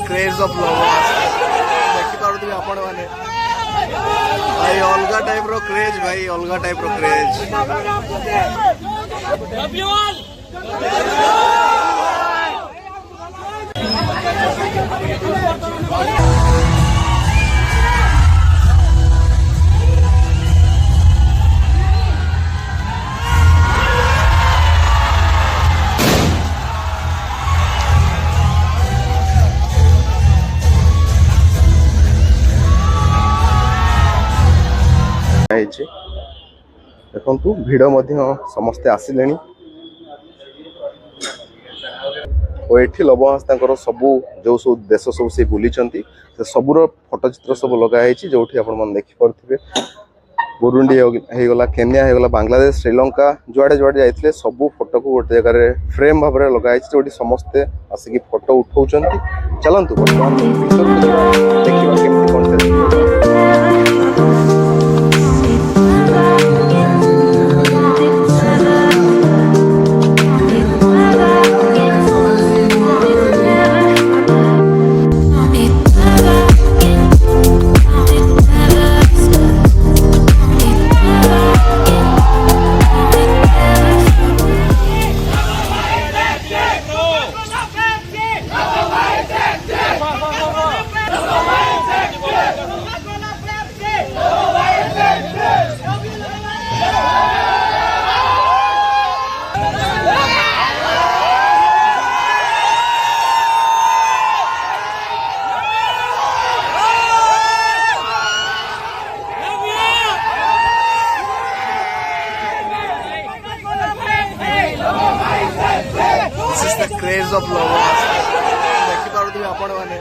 Craze of lovers देखि पारुथि आपण माने भाई अलगा टाइप रो क्रेज भाई अलगा टाइप रो क्रेज लव यू ऑल देखु भिड़ समस्ते आसिले ये लवहास सबू जो सब देश सब से बुली सबूर फोटोचित्र सब लगाई जो आप देखिपे बुरुंडी होगला केन्या होगला बांग्लादेश श्रीलंका जुआड़े जुआड़े जाइए सबू फोटो को गोटे जगह फ्रेम भाव में लगाई जो समस्ते आसिक फोटो उठाऊँ चलतु देखा केमती कौन क्रेज ऑफ लवर्स देखि पारुथि आपण माने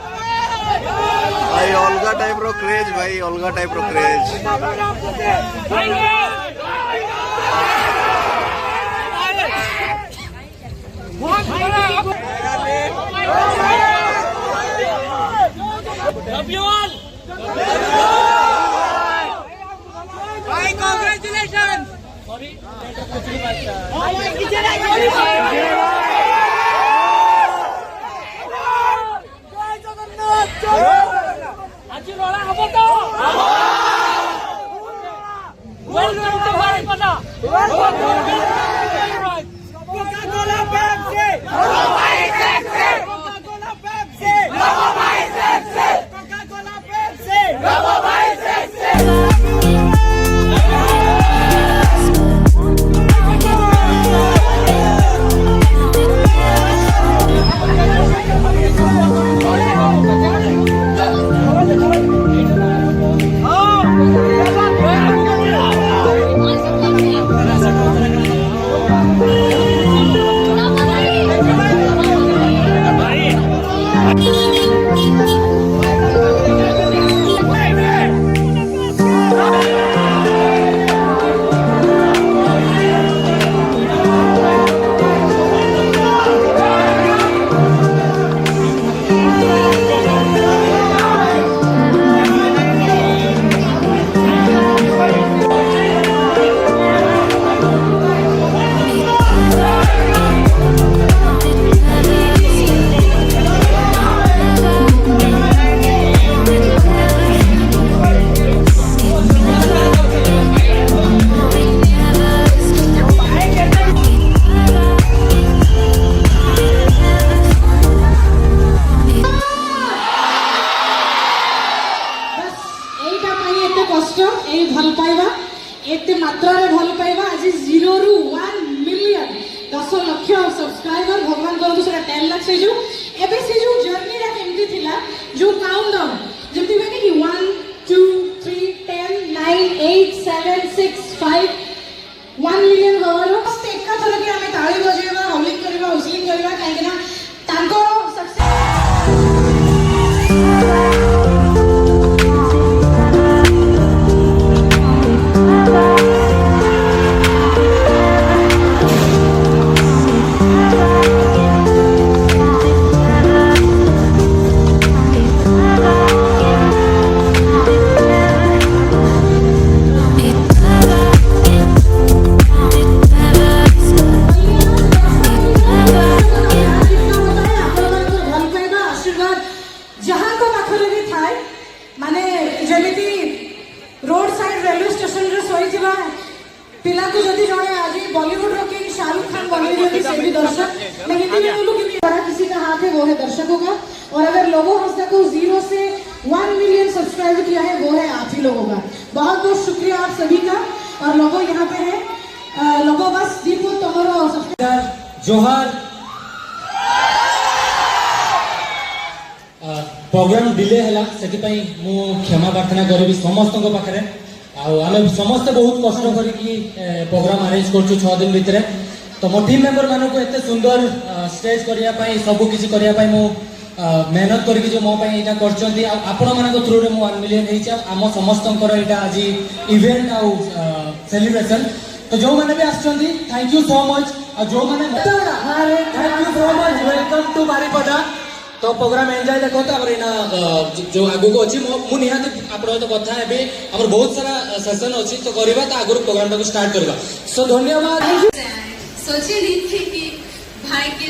भाई अलगा टाइप रो क्रेज भाई अलगा टाइप रो क्रेज लव यू ऑल भाई कांग्रेचुलेशंस आज लड़ा हम तो welcome to Baripada Coca Cola Pepsi Coca Cola Pepsi Coca Cola Pepsi subscriber भगवान करो तो 10 लाख से जो एबे से जो जर्नी रा केमती थिला जो काउंटडाउन जमती माने कि 1 2 3 10 9 8 7 6 5 1 मिलियन गवरो एका थर के हमें ताली बजेबा हौलिंग करबा हुसलिंग करबा काहे ना तांको से भी दर्शक, मैं हिंदी में बोलूँ कि बड़ा किसी का हाथ है वो है दर्शकों का, और अगर लोगो हंसदा को 0 से 1 मिलियन सब्सक्राइब किया है वो है आप ही लोगों का। बहुत बहुत शुक्रिया आप सभी का। और लोगो यहाँ पे है, लोगो बस दीपू तमरो जोहार। प्रोग्राम डिले है से क्षमा प्रार्थना करी समस्त पाखे। आम समस्ते बहुत कष्ट करी प्रोग्राम अरेंज कर 6 दिन भितर। तो मो टीम मेंबर मानक एत सुंदर स्टेज करने सब किसी करने मेहनत करके जो मोपाई यहाँ कर थ्रू रे 1 मिलियन आम समस्त आज इवेंट आउ सेलिब्रेशन। तो जो मैंने भी आसुँच थैंक यू सो मच। जो मैंने thank you so much, welcome to Baripada. तो प्रोग्राम एंजॉय देखो। जो आगु को अच्छी मुझे निहाती आप कथा है बहुत सारा सेशन अच्छी तो करवा तो आगु प्रोग्राम टाक स्टार्ट करवा। सो धन्यवाद। सोचे नहीं थे कि भाई के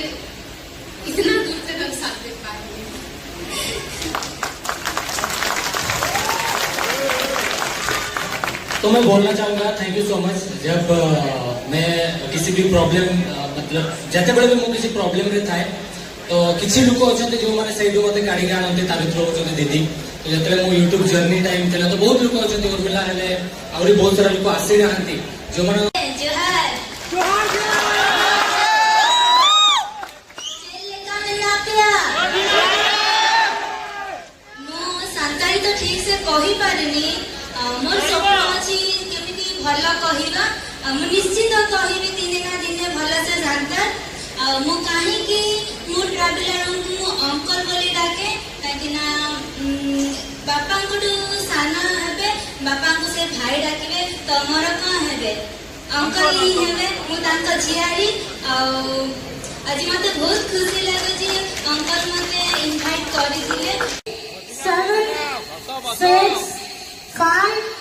इतना दूर तक हम साथ दे पाएंगे। तो मैं बोलना चाहूँगा थैंक यू सो मच। जब मैं किसी भी प्रॉब्लम मतलब जिते बड़े भी मुझे किसी प्रॉब्लम रे थाए तो किसी लोक अच्छा जो मैंने से मत गाड़ी आनते भर दीदी। तो जो मो यूट्यूब जर्नी टाइम थी तो बहुत लोग अच्छा उर्मिला हेले आहरी बहुत सारा लोग आसी ना जो मैंने तो ठीक से कही पारिनी मोर स्वप्न अच्छी केमिति भल कहवा मु निश्चित कहबी दिने ना दिने भल से जानता मु कहीं कि मु ट्रैवलर मु अंकल बोली डाके कहीं ना बापा को साना हेबे बापा को से भाई डाकिबे तो मोर कौन हेबे अंकल ही हेबे मु तांको झियारी आज मते बहुत खुशी लागे जे अंकल मते इनवाइट करी दिले। 7, 6, 5